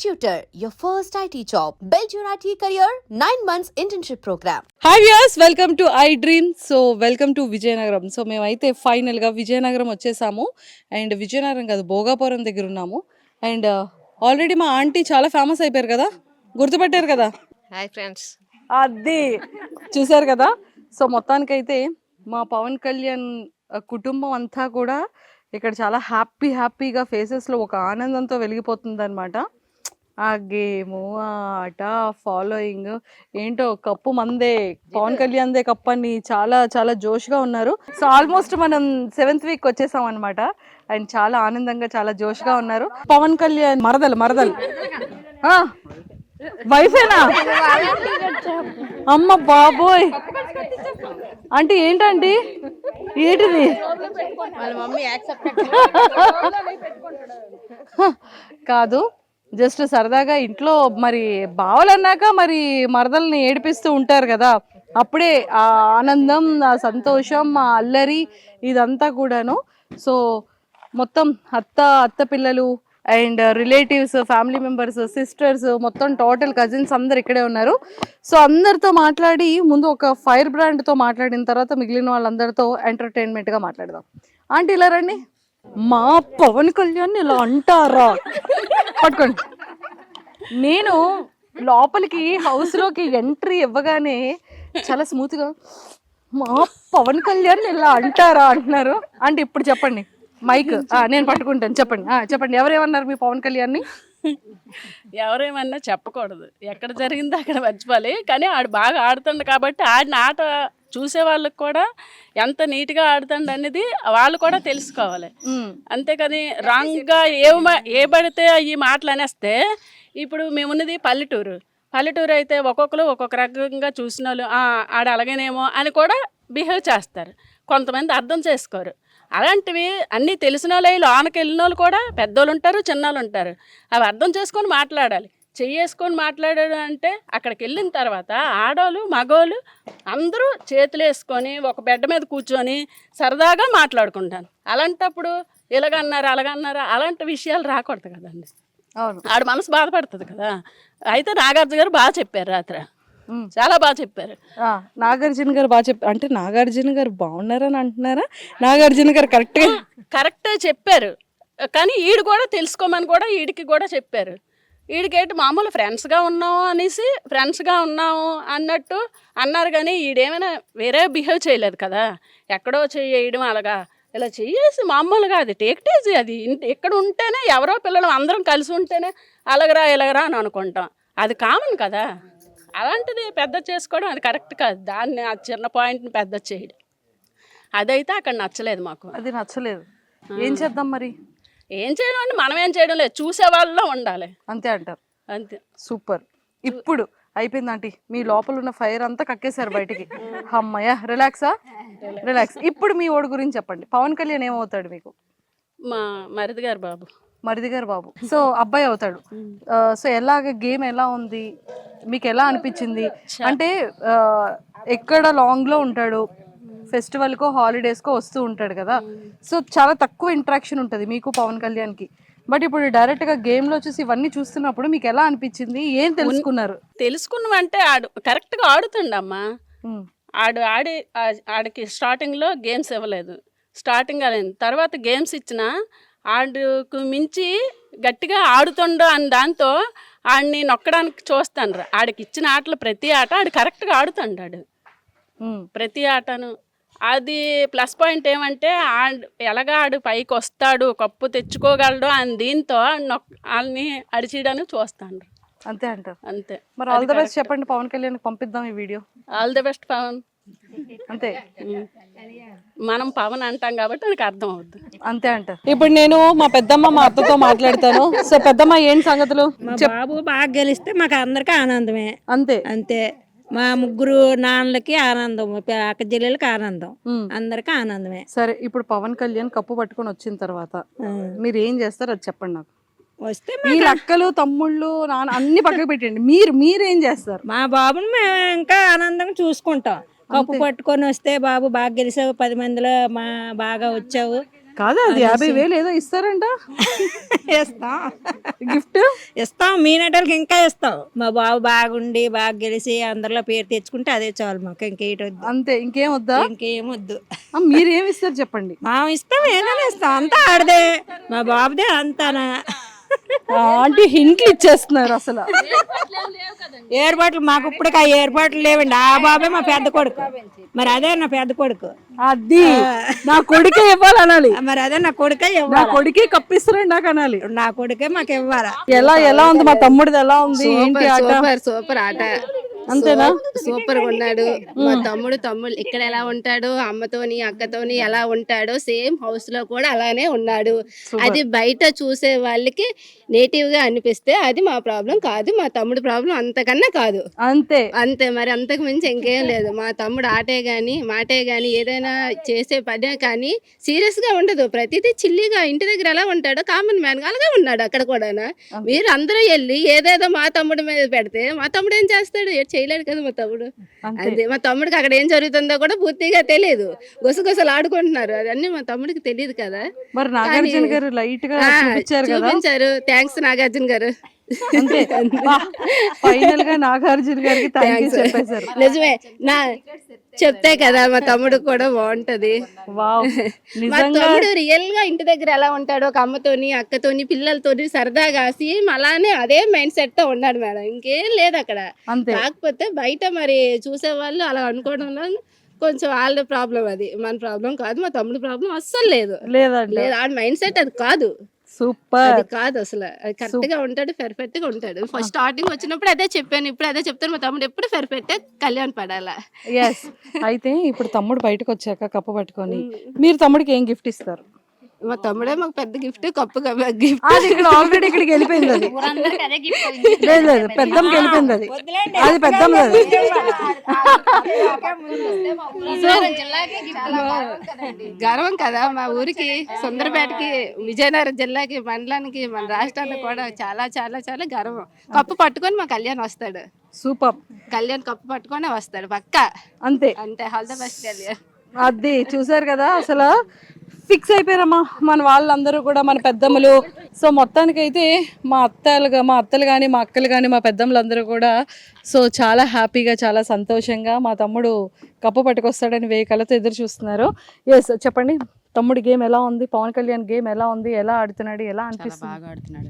Tutor, your first IT job. Build your IT career, 9 months internship program. Hi viewers, welcome to I dream. So welcome to Vizianagaram. So మేమైతే ఫైనల్గా విజయనగరం వచ్చేసాము. And Vizianagaram కాదు, భోగాపురం దగ్గర ఉన్నాము. And already మా aunty చాలా famous అయిపోయారు కదా, గుర్తుపట్టారు కదా. Hi friends. అది చూసారు కదా. సో మొత్తానికైతే మా పవన్ కళ్యాణ్ కుటుంబం అంతా కూడా ఇక్కడ చాలా హ్యాపీగా ఫేసెస్లో ఒక ఆనందంతో వెలిగిపోతుంది అనమాట. ఆ గేము, ఆ ఆట, ఫాలోయింగ్ ఏంటో కప్పు మందే, పవన్ కళ్యాణ్ దే కప్పు అని చాలా జోష్గా ఉన్నారు. సో ఆల్మోస్ట్ మనం 7th వీక్ వచ్చేసాం అనమాట. అండ్ చాలా ఆనందంగా చాలా జోష్గా ఉన్నారు. పవన్ కళ్యాణ్ మరదలు వైఫేనా? అమ్మ బాబోయ్, అంటే ఏంటండి ఏంటిది? కాదు, జస్ట్ సరదాగా ఇంట్లో మరి బావలన్నాక మరి మరదల్ని ఏడిపిస్తూ ఉంటారు కదా, అప్పుడే ఆ ఆనందం, ఆ సంతోషం, ఆ అల్లరి ఇదంతా కూడాను. సో మొత్తం అత్త పిల్లలు and relatives, family members, sisters, మొత్తం టోటల్ కజిన్స్ అందరు ఇక్కడే ఉన్నారు. సో అందరితో మాట్లాడి ముందు ఒక ఫైర్ బ్రాండ్తో మాట్లాడిన తర్వాత మిగిలిన వాళ్ళందరితో ఎంటర్టైన్మెంట్గా మాట్లాడదాం. ఆంటీ ఇలా రండి. మా పవన్ కళ్యాణ్ ఇలా అంటారా? పట్టుకోండి. నేను లోపలికి హౌస్లోకి ఎంట్రీ ఇవ్వగానే చాలా స్మూత్గా మా పవన్ కళ్యాణ్ ఇలా అంటారా అంటున్నారు. అంటే ఇప్పుడు చెప్పండి, మైక్ నేను పట్టుకుంటాను. చెప్పండి ఎవరేమన్నారు మీ పవన్ కళ్యాణ్ని? ఎవరేమన్నా చెప్పకూడదు, ఎక్కడ జరిగిందో అక్కడ మర్చిపోవాలి. కానీ ఆడు బాగా ఆడుతుండు కాబట్టి ఆడిన ఆట చూసే వాళ్ళకి కూడా ఎంత నీట్గా ఆడుతుండు అనేది వాళ్ళు కూడా తెలుసుకోవాలి. అంతేకాని రాంగ్గా ఏ పడితే ఈ మాటలు అనేస్తే, ఇప్పుడు మేమున్నది పల్లెటూరు అయితే ఒక్కొక్కరు ఒక్కొక్క రకంగా చూసిన వాళ్ళు ఆడ అలాగేనేమో అని కూడా బిహేవ్ చేస్తారు. కొంతమంది అర్థం చేసుకోరు. అలాంటివి అన్నీ తెలిసిన వాళ్ళు లోనకి వెళ్ళిన వాళ్ళు కూడా పెద్దోళ్ళు ఉంటారు, చిన్నోళ్ళు ఉంటారు. అవి అర్థం చేసుకొని మాట్లాడాలి. చెయ్యేసుకొని మాట్లాడాడు అంటే అక్కడికి వెళ్ళిన తర్వాత ఆడవాళ్ళు మగవాళ్ళు అందరూ చేతులు వేసుకొని ఒక బెడ్ మీద కూర్చొని సరదాగా మాట్లాడుకుంటాను. అలాంటప్పుడు ఇలాగన్నారు అలాగన్నారు అలాంటి విషయాలు రాకూడదు కదండి. ఆడ మనసు బాధపడుతుంది కదా. అయితే నాగార్జున గారు బాగా చెప్పారు, రాత్రి చాలా బాగా చెప్పారు. నాగార్జున గారు బాగా చెప్పారు అంటే నాగార్జున గారు బాగున్నారని అంటున్నారా? నాగార్జున గారు కరెక్టే చెప్పారు. కానీ ఈడు కూడా తెలుసుకోమని కూడా ఈడికి కూడా చెప్పారు. ఈడికేంటి మామూలు ఫ్రెండ్స్గా ఉన్నాము అన్నట్టు అన్నారు. కానీ ఈడేమైనా వేరే బిహేవ్ చేయలేదు కదా. ఎక్కడో చేయడం అలాగా ఇలా చెయ్యేసి మామూలుగా అది టేక్టేజీ, అది ఇక్కడ ఉంటేనే ఎవరో పిల్లలు అందరం కలిసి ఉంటేనే ఇలాగరా అని అనుకుంటాం. అది కామన్ కదా. అలాంటిది పెద్ద చేసుకోవడం అది కరెక్ట్ కాదు. దాన్ని ఆ చిన్న పాయింట్ని పెద్ద చేయడం అదైతే అక్కడ నచ్చలేదు మాకు. అది నచ్చలేదు. ఏం చేద్దాం మరి? ఏం చేయడం అంటే మనం ఏం చేయడం లేదు, చూసే వాళ్ళలో ఉండాలి అంతే అంటారు. అంతే. సూపర్. ఇప్పుడు అయిపోయింది ఆంటీ, మీ లోపల ఉన్న ఫైర్ అంతా కక్కేశారు బయటికి. అమ్మయ్య, రిలాక్స్. ఇప్పుడు మీ ఓడి గురించి చెప్పండి. పవన్ కళ్యాణ్ ఏమవుతాడు మీకు? మా మరిది గారు బాబు. సో అబ్బాయి అవుతాడు. సో గేమ్ ఎలా ఉంది మీకు, ఎలా అనిపించింది? అంటే ఎక్కడ లాంగ్లో ఉంటాడు, ఫెస్టివల్కో హాలిడేస్కో వస్తూ ఉంటాడు కదా. సో చాలా తక్కువ ఇంటరాక్షన్ ఉంటుంది మీకు పవన్ కళ్యాణ్కి. బట్ ఇప్పుడు డైరెక్ట్గా గేమ్లో చూసి ఇవన్నీ చూస్తున్నప్పుడు మీకు ఎలా అనిపించింది? ఏం తెలుసుకున్నామంటే ఆడు కరెక్ట్గా ఆడుతుండమ్మా. ఆడికి స్టార్టింగ్లో గేమ్స్ ఇవ్వలేదు, స్టార్టింగ్ అయింది. తర్వాత గేమ్స్ ఇచ్చిన ఆడుకు మించి గట్టిగా ఆడుతుండో అని దాంతో ఆడిని నొక్కడానికి చూస్తాను. ఆడికి ఇచ్చిన ఆటలు ప్రతి ఆట ఆడు కరెక్ట్గా ఆడుతుండాడు, ప్రతి ఆటను. అది ప్లస్ పాయింట్ ఏమంటే ఆడు పైకి వస్తాడు, కప్పు తెచ్చుకోగలడు అని దీంతో వాళ్ళని అడిచేయడానికి చూస్తాను. అంతే అంటారు. అంతే. మరి ఆల్ ది బెస్ట్ చెప్పండి, పవన్ కళ్యాణ్ పంపిద్దాం ఈ వీడియో. All the best Pawan. అంతే, మనం పవన్ అంటాం కాబట్టి నాకు అర్థం అవుద్ది. అంతే అంటారు. ఇప్పుడు నేను మా పెద్దమ్మ మా అత్తతో మాట్లాడతాను. సో పెద్దమ్మ ఏంటి సంగతులు? బాబు బాగా గెలిస్తే మాకు అందరికీ ఆనందమే. అంతే. మా ముగ్గురు నాన్నలకి ఆనందం, అక్క చెల్లెలకి ఆనందం, అందరికి ఆనందమే. సరే, ఇప్పుడు పవన్ కళ్యాణ్ కప్పు పట్టుకొని వచ్చిన తర్వాత మీరు ఏం చేస్తారు అది చెప్పండి నాకు. వస్తే మీ అక్కలు తమ్ముళ్ళు నాన్న అన్ని పక్కకు పెట్టండి, మీరేం చేస్తారు? మా బాబుని మేము ఇంకా ఆనందంగా చూసుకుంటాం. కప్పు పట్టుకొని వస్తే బాబు బాగా గెలిచావు, 10 మందిలో బాగా వచ్చావు కాదు అది 50,000 ఏదో ఇస్తారంట ఇస్తాం గిఫ్ట్. ఇస్తాం మీనటోళ్ళకి ఇంకా ఇస్తాం. మా బాబు బాగుండి బాగా గెలిచి అందరిలో పేరు తెచ్చుకుంటే అదే చాలు మాకు. ఇంకేటి వద్దు, అంతే, ఇంకేం వద్దా? ఇంకేం వద్దు. మీరు ఏమి ఇస్తారు చెప్పండి. మా ఇష్టం ఏదైనా ఇస్తాం, అంతా ఆడదే మా బాబుదే అంతానా. ఆంటీ హింట్లు ఇచ్చేస్తున్నారు అసలు. ఏర్పాట్లు మాకు ఇప్పటికి ఆ ఏర్పాట్లు లేవండి. ఆ బాబే మా పెద్ద కొడుకు, మరి అదే నా పెద్ద కొడుకు. అది నా కొడుకే ఇవ్వాలనాలి, మరి అదే నా కొడుకే నా ఇవ్వాలి. కొడుకే కప్పిస్తారండి నాకు అనాలి. నా కొడుకే మాకు ఇవ్వాలా. ఎలా ఉంది మా తమ్ముడిది, ఎలా ఉంది ఏంటి ఆట? సూపర్ ఆట. అంతేనా? సూపర్ గా ఉన్నాడు మా తమ్ముడు. ఇక్కడ ఎలా ఉంటాడు అమ్మతోని అక్కతోని ఎలా ఉంటాడో సేమ్ హౌస్ లో కూడా అలానే ఉన్నాడు. అది బయట చూసే వాళ్ళకి నేటివ్ గా అనిపిస్తే అది మా ప్రాబ్లం కాదు, మా తమ్ముడు ప్రాబ్లం అంతకన్నా కాదు. అంతే మరి, అంతకు మించి ఇంకేం లేదు. మా తమ్ముడు ఆటే గాని మాటే గాని ఏదైనా చేసే పనే కానీ సీరియస్ గా ఉండదు. ప్రతిదీ చిల్లిగా ఇంటి దగ్గర ఎలా ఉంటాడో కామన్ మ్యాన్ గా అలాగే ఉన్నాడు అక్కడ కూడా. మీరు అందరూ వెళ్ళి ఏదేదో మా తమ్ముడి మీద పెడితే మా తమ్ముడు ఏం చేస్తాడు? చేయలేడు కదా మా తమ్ముడు. అంతే, మా తమ్ముడికి అక్కడ ఏం జరుగుతుందో కూడా పూర్తిగా తెలియదు. గుసగుసలు ఆడుకుంటున్నారు, అదన్నీ మా తమ్ముడికి తెలియదు కదా. మరి నాగార్జున గారు లైట్ గా చూపించారు. థ్యాంక్స్ నాగార్జున గారు. ఫైనల్ గా నాగార్జున గారికి థాంక్యూ చెప్పేశారు. నిజమే, నా చెప్తే కదా మా తమ్ముడు కూడా బాగుంటది. మా తమ్ముడు రియల్ గా ఇంటి దగ్గర ఎలా ఉంటాడో ఒక అమ్మతోని అక్కతోని పిల్లలతోని సరదాగా సేమ్ అలానే అదే మైండ్ సెట్ తో ఉన్నాడు మేడం. ఇంకేం లేదు అక్కడ. కాకపోతే బయట మరి చూసే వాళ్ళు అలా అనుకోవడంలో కొంచెం వాళ్ళ ప్రాబ్లం, అది మన ప్రాబ్లం కాదు. మా తమ్ముడు ప్రాబ్లం అస్సలు లేదు. ఆ మైండ్ సెట్ అది కాదు. సూపర్, అది కాదు అసలు. అది కరెక్ట్ గా ఉంటాడు, పెర్ఫెక్ట్ గా ఉంటాడు. ఫస్ట్ స్టార్టింగ్ వచ్చినప్పుడు అదే చెప్పాను, ఇప్పుడు అదే చెప్తాను. మా తమ్ముడు ఎప్పుడు పెర్ఫెక్ట్, కళ్యాణ్ పడాలా. అయితే ఇప్పుడు తమ్ముడు బయటకు వచ్చాక కప్పు పట్టుకొని మీరు తమ్ముడికి ఏం గిఫ్ట్ ఇస్తారు? మా తమ్ముడే మాకు పెద్ద గిఫ్ట్, కప్పు గిఫ్ట్. అది ఇక్కడ ఆల్రెడీ ఇక్కడికి వెళ్ళిపోయింది. అది లేదు పెద్దమ్మకి వెళ్ళిపోయింది. అది పెద్దమ్మ. గర్వం కదా మా ఊరికి, సుందరపేటకి, విజయనగరం జిల్లాకి, మండలానికి, మన రాష్ట్రానికి కూడా చాలా చాలా చాలా గర్వం. కప్పు పట్టుకొని మా కళ్యాణ్ వస్తాడు. సూపర్, కళ్యాణ్ కప్పు పట్టుకొని వస్తాడు పక్కా. అంతే. All the best Kalyan. అది చూసారు కదా, అసలు ఫిక్స్ అయిపోయారమ్మా మన వాళ్ళందరూ కూడా, మన పెద్దమ్మలు. సో మొత్తానికైతే మా అత్తలు కానీ మా అక్కలు కానీ మా పెద్దమ్మలందరూ కూడా సో చాలా హ్యాపీగా చాలా సంతోషంగా మా తమ్ముడు కప్పు పట్టుకొస్తాడని వేకలతో ఎదురు చూస్తున్నారు. ఎస్, చెప్పండి తమ్ముడి గేమ్ ఎలా ఉంది? పవన్ కళ్యాణ్ గేమ్ ఎలా ఉంది? ఎలా ఆడుతున్నాడు? ఎలా అనిపిస్తుంది? బాగా ఆడుతున్నాడు,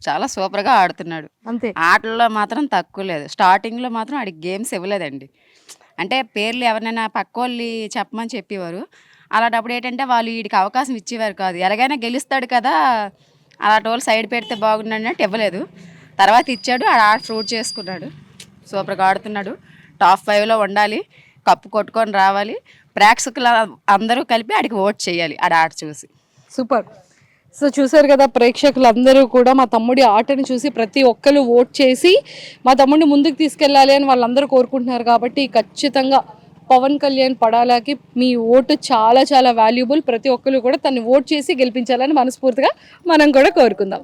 చాలా సూపర్గా ఆడుతున్నాడు. అంతే, ఆటల్లో మాత్రం తక్కువ లేదు. స్టార్టింగ్లో మాత్రం ఆడికి గేమ్స్ ఇవ్వలేదండి. అంటే పేర్లు ఎవరినైనా పక్క వాళ్ళు చెప్పమని చెప్పేవారు. అలాంటప్పుడు ఏంటంటే వాళ్ళు వీడికి అవకాశం ఇచ్చేవారు కాదు. ఎలాగైనా గెలుస్తాడు కదా, అలాంటి వాళ్ళు సైడ్ పెడితే బాగుండు అన్నట్టు ఇవ్వలేదు. తర్వాత ఇచ్చాడు, ఆడ ఫ్రూట్ చేసుకున్నాడు. సూపర్గా ఆడుతున్నాడు. టాప్ 5లో ఉండాలి, కప్పు కొట్టుకొని రావాలి. ప్రేక్షకులు అందరూ కలిపి ఆడికి ఓట్ చేయాలి ఆడ చూసి. సూపర్. సో చూసారు కదా ప్రేక్షకులందరూ కూడా మా తమ్ముడి ఆటను చూసి ప్రతి ఒక్కరు ఓట్ చేసి మా తమ్ముడిని ముందుకు తీసుకెళ్ళాలి అని వాళ్ళందరూ కోరుకుంటున్నారు. కాబట్టి ఖచ్చితంగా పవన్ కళ్యాణ్ పడాలాకి మీ ఓటు చాలా చాలా వాల్యుబుల్. ప్రతి ఒక్కరు కూడా తను ఓట్ చేసి గెలిపించాలని మనస్ఫూర్తిగా మనం కూడా కోరుకుందాం.